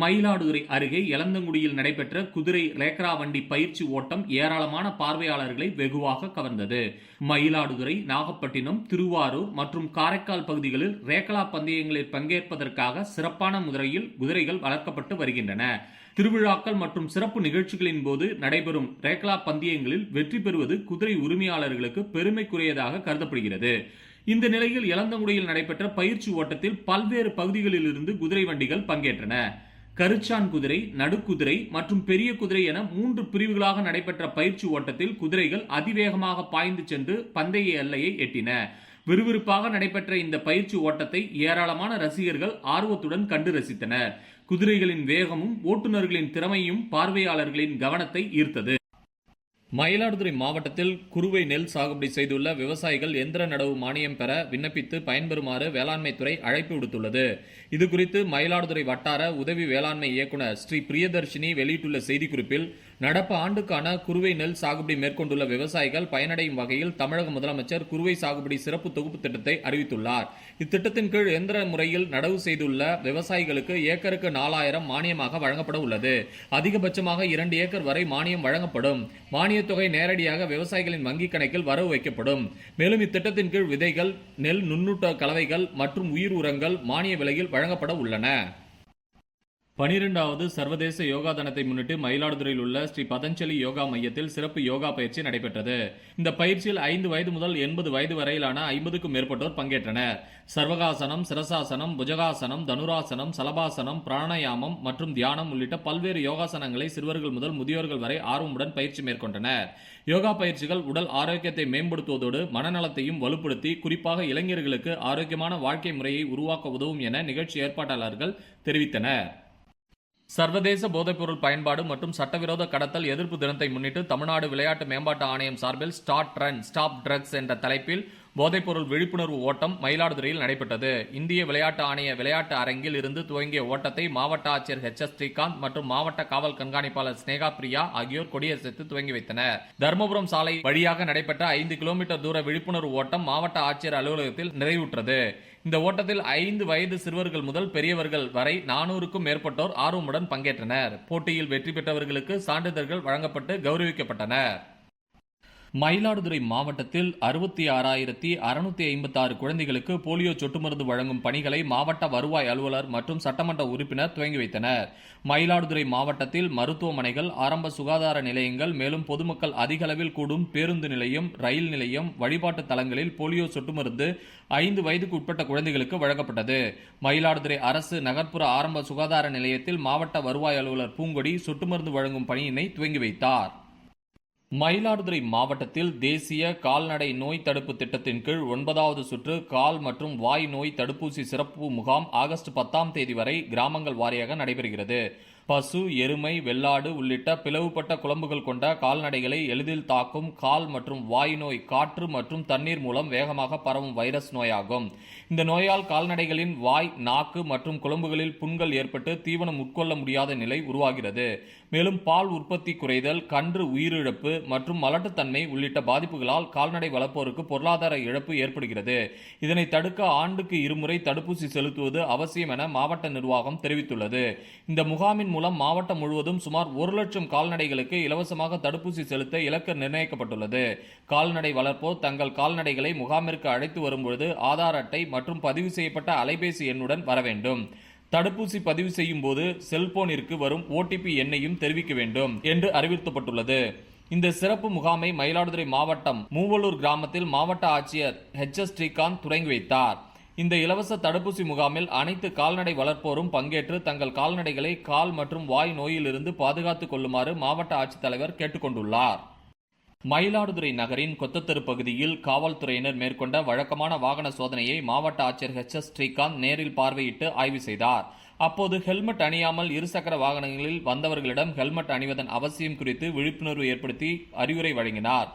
மயிலாடுதுறை அருகே எலந்தங்குடியில் நடைபெற்ற குதிரை ரேக்ரா வண்டி பயிற்சி ஓட்டம் ஏராளமான பார்வையாளர்களை வெகுவாக கவர்ந்தது. மயிலாடுதுறை, நாகப்பட்டினம், திருவாரூர் மற்றும் காரைக்கால் பகுதிகளில் ரேக்லா பந்தயங்களில் பங்கேற்பதற்காக சிறப்பான முறையில் குதிரைகள் வளர்க்கப்பட்டு வருகின்றன. திருவிழாக்கள் மற்றும் சிறப்பு நிகழ்ச்சிகளின் போது நடைபெறும் ரேக்லா பந்தயங்களில் வெற்றி பெறுவது குதிரை உரிமையாளர்களுக்கு பெருமைக்குரியதாக கருதப்படுகிறது. இந்த நிலையில் எலந்தங்குடியில் நடைபெற்ற பயிற்சி ஓட்டத்தில் பல்வேறு பகுதிகளில் இருந்து குதிரை வண்டிகள் பங்கேற்றன. கருச்சான் குதிரை, நடுக்குதிரை மற்றும் பெரிய குதிரை என 3 பிரிவுகளாக நடைபெற்ற பயிற்சி ஓட்டத்தில் குதிரைகள் அதிவேகமாக பாய்ந்து சென்று பந்தய எல்லையை எட்டின. விறுவிறுப்பாக நடைபெற்ற இந்த பயிற்சி ஓட்டத்தை ஏராளமான ரசிகர்கள் ஆர்வத்துடன் கண்டு ரசித்தனர். குதிரைகளின் வேகமும் ஓட்டுநர்களின் திறமையும் பார்வையாளர்களின் கவனத்தை ஈர்த்தது. மயிலாடுதுறை மாவட்டத்தில் குறுவை நெல் சாகுபடி செய்துள்ள விவசாயிகள் எந்திர நடவு மானியம் பெற விண்ணப்பித்து பயன்பெறுமாறு வேளாண்மைத்துறை அழைப்பு விடுத்துள்ளது. இதுகுறித்து மயிலாடுதுறை வட்டார உதவி வேளாண்மை இயக்குநர் ஸ்ரீ பிரியதர்ஷினி வெளியிட்டுள்ள செய்திக்குறிப்பில், நடப்பு ஆண்டுக்கான குறுவை நெல் சாகுபடி மேற்கொண்டுள்ள விவசாயிகள் பயனடையும் வகையில் தமிழக முதலமைச்சர் குறுவை சாகுபடி சிறப்பு தொகுப்பு திட்டத்தை அறிவித்துள்ளார். இத்திட்டத்தின் கீழ் எந்திர முறையில் நடவு செய்துள்ள விவசாயிகளுக்கு ஏக்கருக்கு 4000 மானியமாக வழங்கப்பட உள்ளது. அதிகபட்சமாக 2 ஏக்கர் வரை மானியம் வழங்கப்படும். மானிய தொகை நேரடியாக விவசாயிகளின் வங்கிக் கணக்கில் வரவு வைக்கப்படும். மேலும் இத்திட்டத்தின் கீழ் விதைகள், நெல் நுண்ணூட்ட கலவைகள் மற்றும் உயிர் உரங்கள் மானிய விலையில் வழங்கப்பட உள்ளன. 12வது சர்வதேச யோகா தினத்தை முன்னிட்டு மயிலாடுதுறையில் உள்ள ஸ்ரீ பதஞ்சலி யோகா மையத்தில் சிறப்பு யோகா பயிற்சி நடைபெற்றது. இந்த பயிற்சியில் 5 வயது முதல் 80 வயது வரையிலான 50க்கும் மேற்பட்டோர் பங்கேற்றனர். சர்வகாசனம், சிரசாசனம், புஜகாசனம், தனுராசனம், சலபாசனம், பிராணாயாமம் மற்றும் தியானம் உள்ளிட்ட பல்வேறு யோகாசனங்களை சிறுவர்கள் முதல் முதியோர்கள் வரை ஆர்வமுடன் பயிற்சி மேற்கொண்டனர். யோகா பயிற்சிகள் உடல் ஆரோக்கியத்தை மேம்படுத்துவதோடு மனநலத்தையும் வலுப்படுத்தி குறிப்பாக இளைஞர்களுக்கு ஆரோக்கியமான வாழ்க்கை முறையை உருவாக்க உதவும் என நிகழ்ச்சி ஏற்பாட்டாளர்கள் தெரிவித்தனர். சர்வதேச போதைப்பொருள் பயன்பாடு மற்றும் சட்டவிரோத கடத்தல் எதிர்ப்பு தினத்தை முன்னிட்டு தமிழ்நாடு விளையாட்டு மேம்பாட்டு ஆணையம் சார்பில் ஸ்டார்ட் ரன் ஸ்டாப் ட்ரக்ஸ் என்ற தலைப்பில் போதைப்பொருள் விழிப்புணர்வு ஓட்டம் மயிலாடுதுறையில் நடைபெற்றது. இந்திய விளையாட்டு ஆணைய விளையாட்டு அரங்கில் இருந்து துவங்கிய ஓட்டத்தை மாவட்ட ஆட்சியர் H.S. ஸ்ரீகாந்த் மற்றும் மாவட்ட காவல் கண்காணிப்பாளர் ஸ்னேகா பிரியா ஆகியோர் கொடியசைத்து துவங்கி வைத்தனர். தர்மபுரம் சாலை வழியாக நடைபெற்ற 5 கிலோமீட்டர் தூர விழிப்புணர்வு ஓட்டம் மாவட்ட ஆட்சியர் அலுவலகத்தில் நிறைவுற்றது. இந்த ஓட்டத்தில் 5 வயது சிறுவர்கள் முதல் பெரியவர்கள் வரை 400க்கும் மேற்பட்டோர் ஆர்வமுடன் பங்கேற்றனர். போட்டியில் வெற்றி பெற்றவர்களுக்கு சான்றிதழ்கள் வழங்கப்பட்டு கௌரவிக்கப்பட்டனர். மயிலாடுதுறை மாவட்டத்தில் 66,656 குழந்தைகளுக்கு போலியோ சொட்டு மருந்து வழங்கும் பணிகளை மாவட்ட வருவாய் அலுவலர் மற்றும் சட்டமன்ற உறுப்பினர் துவங்கி வைத்தனர். மயிலாடுதுறை மாவட்டத்தில் மருத்துவமனைகள், ஆரம்ப சுகாதார நிலையங்கள், மேலும் பொதுமக்கள் அதிக அளவில் கூடும் பேருந்து நிலையம், ரயில் நிலையம், வழிபாட்டு தலங்களில் போலியோ சொட்டு மருந்து 5 வயதுக்கு உட்பட்ட குழந்தைகளுக்கு வழங்கப்பட்டது. மயிலாடுதுறை அரசு நகர்ப்புற ஆரம்ப சுகாதார நிலையத்தில் மாவட்ட வருவாய் அலுவலர் பூங்கொடி சொட்டு மருந்து வழங்கும் பணியினை துவங்கி வைத்தார். மயிலாடுதுறை மாவட்டத்தில் தேசிய கால்நடை நோய் தடுப்பு திட்டத்தின் கீழ் 9வது சுற்று கால் மற்றும் வாய் நோய் தடுப்பூசி சிறப்பு முகாம் ஆகஸ்ட் 10ஆம் தேதி வரை கிராமங்கள் வாரியாக நடைபெறுகிறது. பசு, எருமை, வெள்ளாடு உள்ளிட்ட பிளவுபட்ட குளம்புகள் கொண்ட கால்நடைகளை எளிதில் தாக்கும் கால் மற்றும் வாய் நோய் காற்று மற்றும் தண்ணீர் மூலம் வேகமாக பரவும் வைரஸ் நோயாகும். இந்த நோயால் கால்நடைகளின் வாய், நாக்கு மற்றும் குளம்புகளில் புண்கள் ஏற்பட்டு தீவனம் உட்கொள்ள முடியாத நிலை உருவாகிறது. மேலும் பால் உற்பத்தி குறைதல், கன்று உயிரிழப்பு மற்றும் மலட்டுத்தன்மை உள்ளிட்ட பாதிப்புகளால் கால்நடை வளர்ப்போருக்கு பொருளாதார இழப்பு ஏற்படுகிறது. இதனை தடுக்க ஆண்டுக்கு 2 முறை தடுப்பூசி செலுத்துவது அவசியம் என மாவட்ட நிர்வாகம் தெரிவித்துள்ளது. இந்த முகாமின் மூலம் மாவட்டம் முழுவதும் சுமார் 1 லட்சம் கால்நடைகளுக்கு இலவசமாக தடுப்பூசி செலுத்த இலக்கு நிர்ணயிக்கப்பட்டுள்ளது. கால்நடை வளர்ப்போர் தங்கள் கால்நடைகளை முகாமிற்கு அழைத்து வரும்பொழுது ஆதார் அட்டை மற்றும் பதிவு செய்யப்பட்ட அலைபேசி எண்ணுடன் வர வேண்டும். தடுப்பூசி பதிவு செய்யும் போது செல்போனிற்கு வரும் OTP எண்ணையும் தெரிவிக்க வேண்டும் என்று அறிவுறுத்தப்பட்டுள்ளது. இந்த சிறப்பு முகாமை மயிலாடுதுறை மாவட்டம் மூவலூர் கிராமத்தில் மாவட்ட ஆட்சியர் H.S. ஸ்ரீகாந்த் தொடங்கி வைத்தார். இந்த இலவச தடுப்பூசி முகாமில் அனைத்து கால்நடை வளர்ப்போரும் பங்கேற்று தங்கள் கால்நடைகளை கால் மற்றும் வாய் நோயிலிருந்து பாதுகாத்துக் கொள்ளுமாறு மாவட்ட ஆட்சித்தலைவர் கேட்டுக்கொண்டுள்ளார். மயிலாடுதுறை நகரின் கொத்தத்தெரு பகுதியில் காவல்துறையினர் மேற்கொண்ட வழக்கமான வாகன சோதனையை மாவட்ட ஆட்சியர் H.S. ஸ்ரீகாந்த் நேரில் பார்வையிட்டு ஆய்வு செய்தார். அப்போது ஹெல்மெட் அணியாமல் இருசக்கர வாகனங்களில் வந்தவர்களிடம் ஹெல்மெட் அணிவதன் அவசியம் குறித்து விழிப்புணர்வு ஏற்படுத்தி அறிவுரை வழங்கினார்.